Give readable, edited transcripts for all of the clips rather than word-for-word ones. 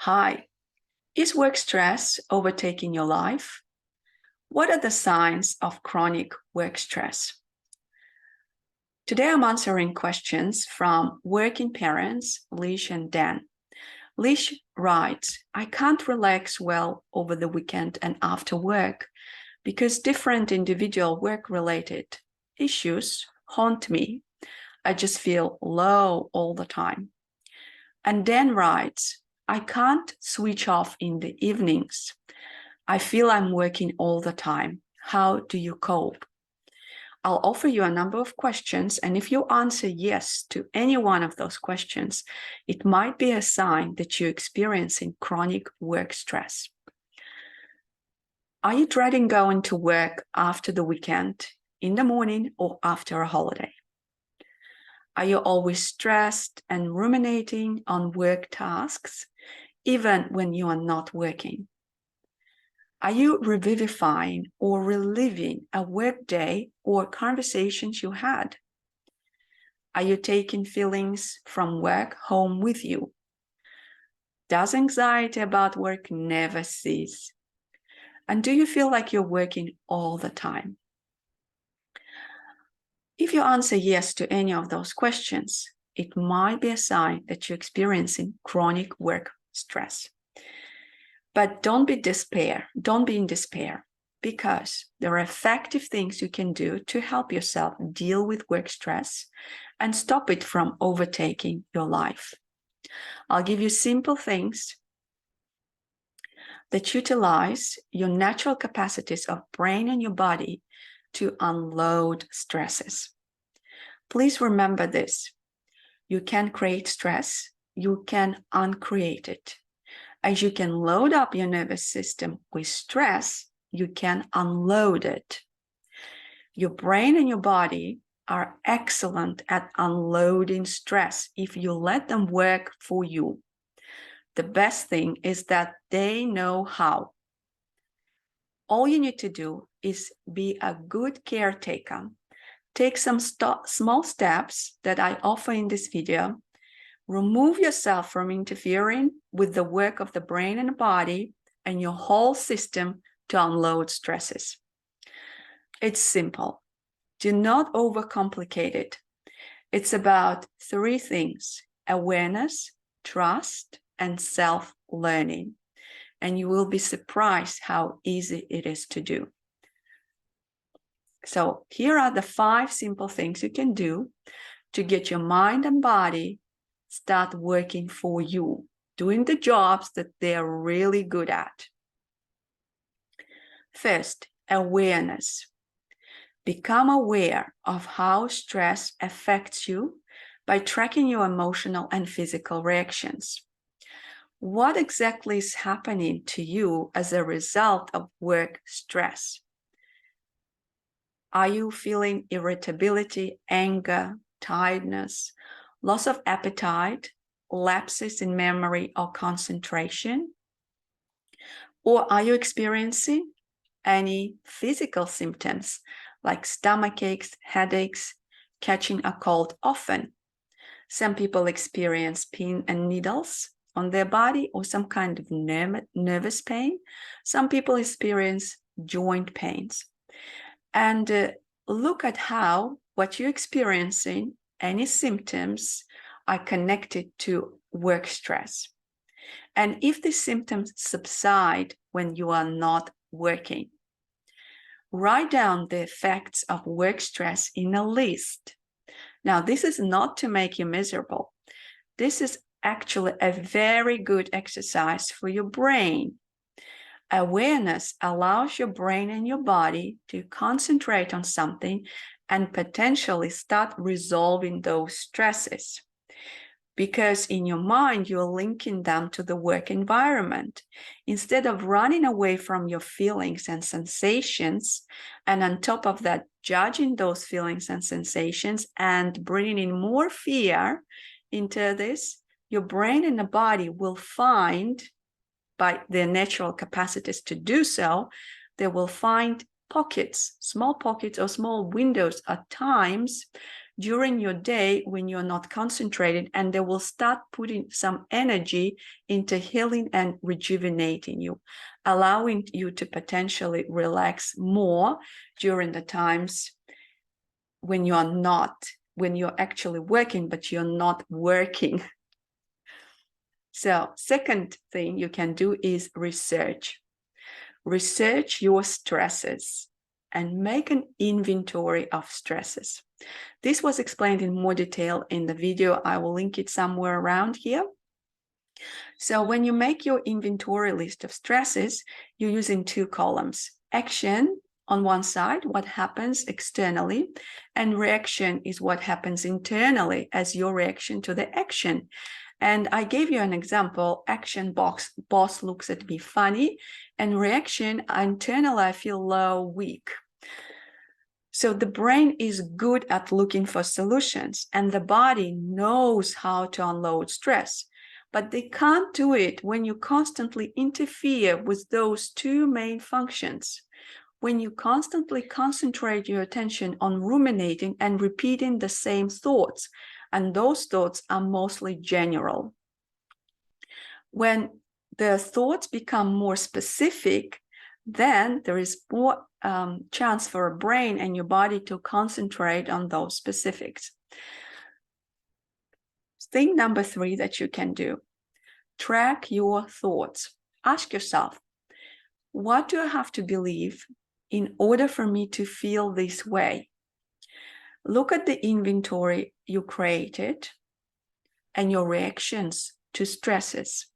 Hi, is work stress overtaking your life? What are the signs of chronic work stress? Today I'm answering questions from working parents, Leash and Dan. Leash writes, I can't relax well over the weekend and after work because different individual work-related issues haunt me. I just feel low all the time. And Dan writes, I can't switch off in the evenings. I feel I'm working all the time. How do you cope? I'll offer you a number of questions, and if you answer yes to any one of those questions, it might be a sign that you're experiencing chronic work stress. Are you dreading going to work after the weekend, in the morning, or after a holiday? Are you always stressed and ruminating on work tasks, even when you are not working? Are you revivifying or reliving a work day or conversations you had? Are you taking feelings from work home with you? Does anxiety about work never cease? And do you feel like you're working all the time? If you answer yes to any of those questions, it might be a sign that you're experiencing chronic work stress. But don't be in despair, because there are effective things you can do to help yourself deal with work stress and stop it from overtaking your life. I'll give you simple things that utilize your natural capacities of brain and your body to unload stresses. Please remember this. You can create stress, you can uncreate it. As you can load up your nervous system with stress, you can unload it. Your brain and your body are excellent at unloading stress if you let them work for you. The best thing is that they know how. All you need to do is be a good caretaker. Take some small steps that I offer in this video. Remove yourself from interfering with the work of the brain and the body and your whole system to unload stresses. It's simple. Do not overcomplicate it. It's about three things: awareness, trust, and self-learning. And you will be surprised how easy it is to do. So here are the 5 simple things you can do to get your mind and body start working for you, doing the jobs that they're really good at. First, awareness. Become aware of how stress affects you by tracking your emotional and physical reactions. What exactly is happening to you as a result of work stress? Are you feeling irritability, anger, tiredness, loss of appetite, lapses in memory or concentration? Or are you experiencing any physical symptoms like stomach aches, headaches, catching a cold often? Some people experience pins and needles on their body or some kind of nervous pain. Some people experience joint pains. And look at how what you're experiencing, any symptoms, are connected to work stress. And if the symptoms subside when you are not working, write down the effects of work stress in a list. Now, this is not to make you miserable. This is actually a very good exercise for your brain. Awareness allows your brain and your body to concentrate on something and potentially start resolving those stresses. Because in your mind, you're linking them to the work environment. Instead of running away from your feelings and sensations, and on top of that, judging those feelings and sensations and bringing in more fear into this, your brain and the body will find, by their natural capacities to do so, they will find pockets, small pockets or small windows at times during your day when you're not concentrated, and they will start putting some energy into healing and rejuvenating you, allowing you to potentially relax more during the times when you're actually working, but you're not working. So second thing you can do is research. Research your stresses and make an inventory of stresses. This was explained in more detail in the video. I will link it somewhere around here. So when you make your inventory list of stresses, you're using two columns. Action on one side, what happens externally, and reaction is what happens internally as your reaction to the action. And I gave you an example. Action, boss looks at me funny, and reaction, internally I feel low, weak. So the brain is good at looking for solutions, and the body knows how to unload stress, but they can't do it when you constantly interfere with those two main functions. When you constantly concentrate your attention on ruminating and repeating the same thoughts, and those thoughts are mostly general. When the thoughts become more specific, then there is more chance for a brain and your body to concentrate on those specifics. Thing number 3 that you can do: track your thoughts. Ask yourself, what do I have to believe in order for me to feel this way? Look at the inventory you created and your reactions to stresses.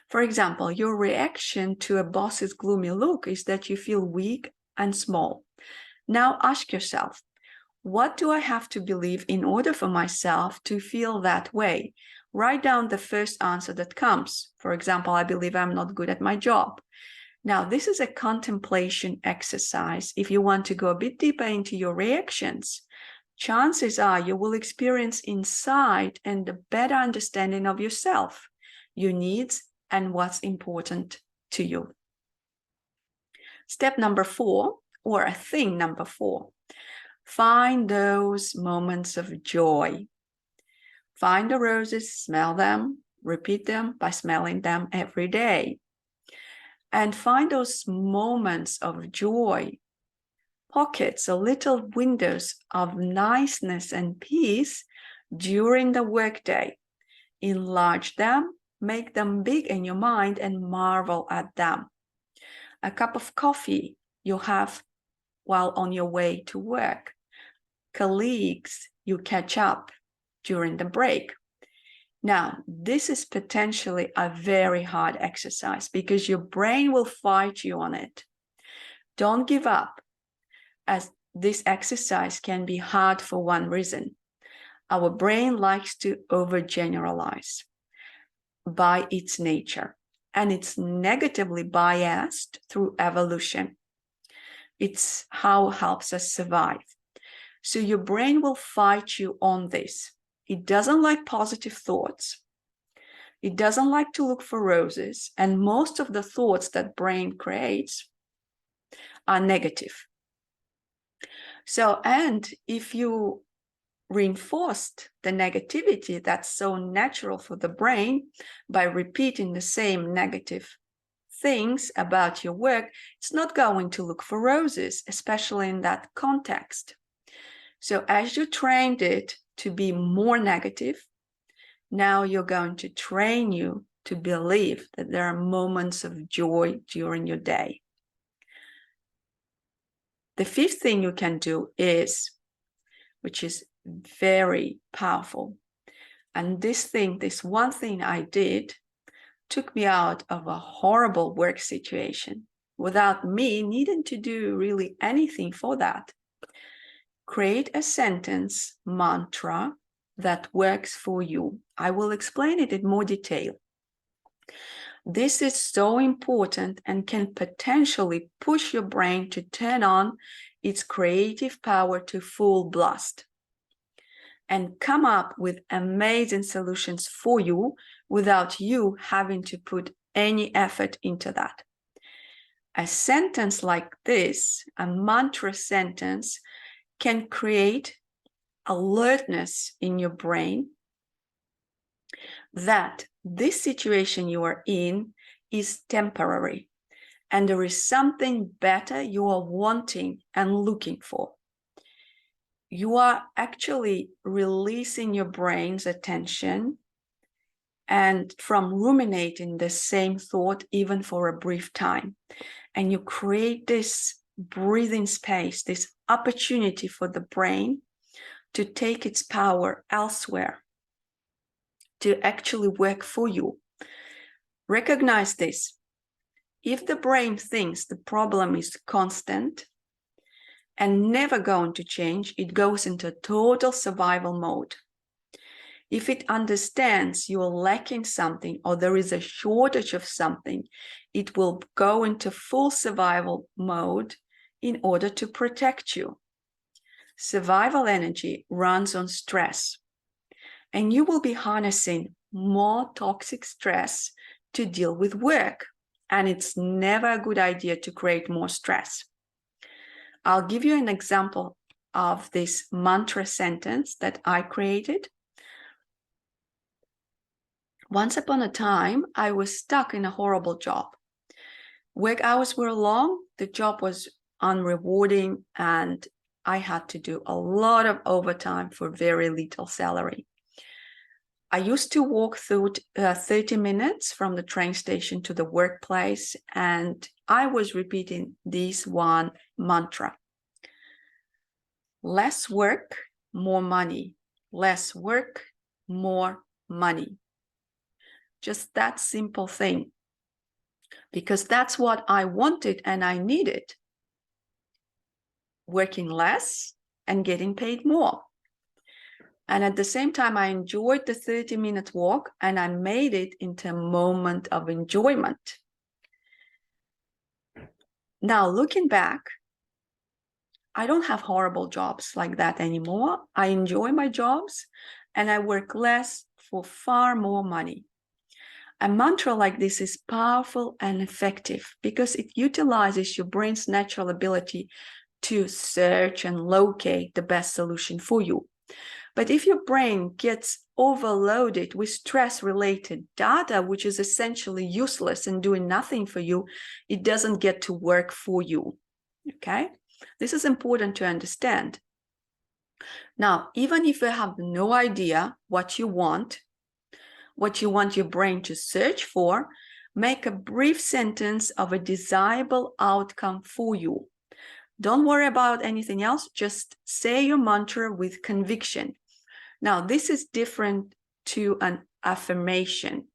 For example, your reaction to a boss's gloomy look is that you feel weak and small. Now ask yourself, what do I have to believe in order for myself to feel that way? Write down the first answer that comes. For example, I believe I'm not good at my job. Now, this is a contemplation exercise. If you want to go a bit deeper into your reactions, chances are you will experience insight and a better understanding of yourself, your needs, and what's important to you. Step number 4, or a thing number 4, find those moments of joy. Find the roses, smell them, repeat them by smelling them every day. And find those moments of joy, pockets or little windows of niceness and peace during the workday. Enlarge them, make them big in your mind, and marvel at them. A cup of coffee you have while on your way to work. Colleagues you catch up during the break. Now, this is potentially a very hard exercise because your brain will fight you on it. Don't give up, as this exercise can be hard for one reason. Our brain likes to overgeneralize by its nature, and it's negatively biased through evolution. It's how it helps us survive. So your brain will fight you on this. It doesn't like positive thoughts. It doesn't like to look for roses. And most of the thoughts that brain creates are negative. So, and if you reinforced the negativity that's so natural for the brain by repeating the same negative things about your work, it's not going to look for roses, especially in that context. So as you trained it to be more negative, now you're going to train you to believe that there are moments of joy during your day. The 5th thing you can do is, which is very powerful, and this one thing I did took me out of a horrible work situation without me needing to do really anything for that. Create a sentence mantra that works for you. I will explain it in more detail. This is so important and can potentially push your brain to turn on its creative power to full blast and come up with amazing solutions for you without you having to put any effort into that. A sentence like this, a mantra sentence, can create alertness in your brain that this situation you are in is temporary and there is something better you are wanting and looking for. You are actually releasing your brain's attention and from ruminating the same thought even for a brief time. And you create this breathing space, this opportunity for the brain to take its power elsewhere, to actually work for you. Recognize this. If the brain thinks the problem is constant and never going to change, it goes into total survival mode. If it understands you are lacking something or there is a shortage of something, it will go into full survival mode in order to protect you. Survival energy runs on stress, and you will be harnessing more toxic stress to deal with work. And it's never a good idea to create more stress. I'll give you an example of this mantra sentence that I created. Once upon a time, I was stuck in a horrible job. Work hours were long, the job was unrewarding, and I had to do a lot of overtime for very little salary. I used to walk through 30 minutes from the train station to the workplace, and I was repeating this one mantra. Less work, more money. Less work, more money. Just that simple thing. Because that's what I wanted and I needed. Working less and getting paid more. And at the same time, I enjoyed the 30-minute walk and I made it into a moment of enjoyment. Now, looking back, I don't have horrible jobs like that anymore. I enjoy my jobs and I work less for far more money. A mantra like this is powerful and effective because it utilizes your brain's natural ability to search and locate the best solution for you. But if your brain gets overloaded with stress-related data, which is essentially useless and doing nothing for you, it doesn't get to work for you, okay? This is important to understand. Now, even if you have no idea what you want your brain to search for, make a brief sentence of a desirable outcome for you. Don't worry about anything else, just say your mantra with conviction. Now, this is different to an affirmation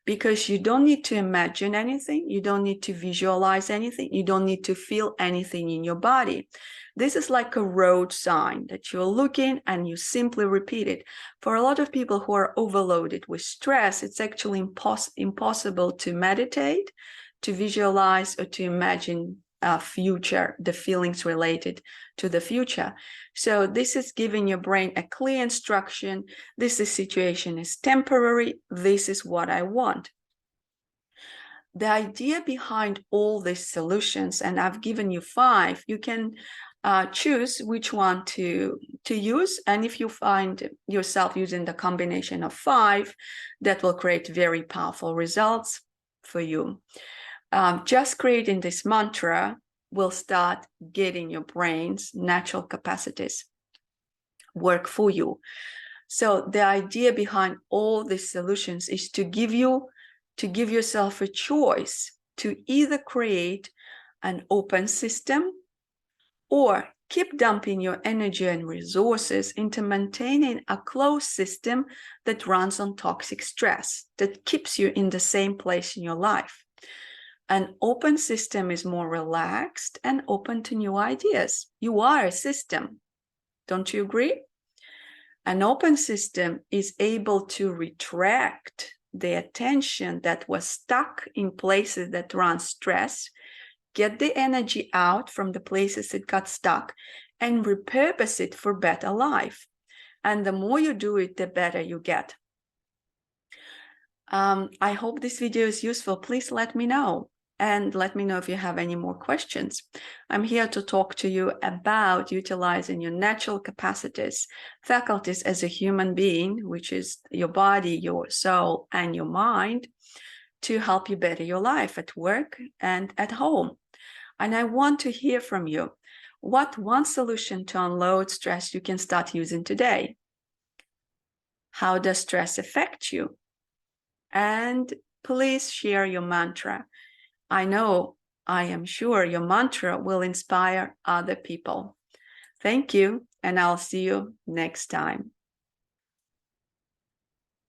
because you don't need to imagine anything, you don't need to visualize anything, you don't need to feel anything in your body. This is like a road sign that you're looking and you simply repeat it. For a lot of people who are overloaded with stress, it's actually impossible to meditate, to visualize, or to imagine future, the feelings related to the future. So this is giving your brain a clear instruction. This situation is temporary. This is what I want. The idea behind all these solutions, and I've given you 5, you can choose which one to use. And if you find yourself using the combination of 5, that will create very powerful results for you. Just creating this mantra will start getting your brain's natural capacities work for you. So the idea behind all these solutions is to give yourself a choice to either create an open system or keep dumping your energy and resources into maintaining a closed system that runs on toxic stress, that keeps you in the same place in your life. An open system is more relaxed and open to new ideas. You are a system. Don't you agree? An open system is able to retract the attention that was stuck in places that run stress, get the energy out from the places it got stuck, and repurpose it for better life. And the more you do it, the better you get. I hope this video is useful. Please let me know. and let me know if you have any more questions. I'm here to talk to you about utilizing your natural capacities, faculties as a human being, which is your body, your soul, and your mind, to help you better your life at work and at home. And I want to hear from you. What one solution to unload stress you can start using today? How does stress affect you? And please share your mantra. I am sure your mantra will inspire other people. Thank you, and I'll see you next time.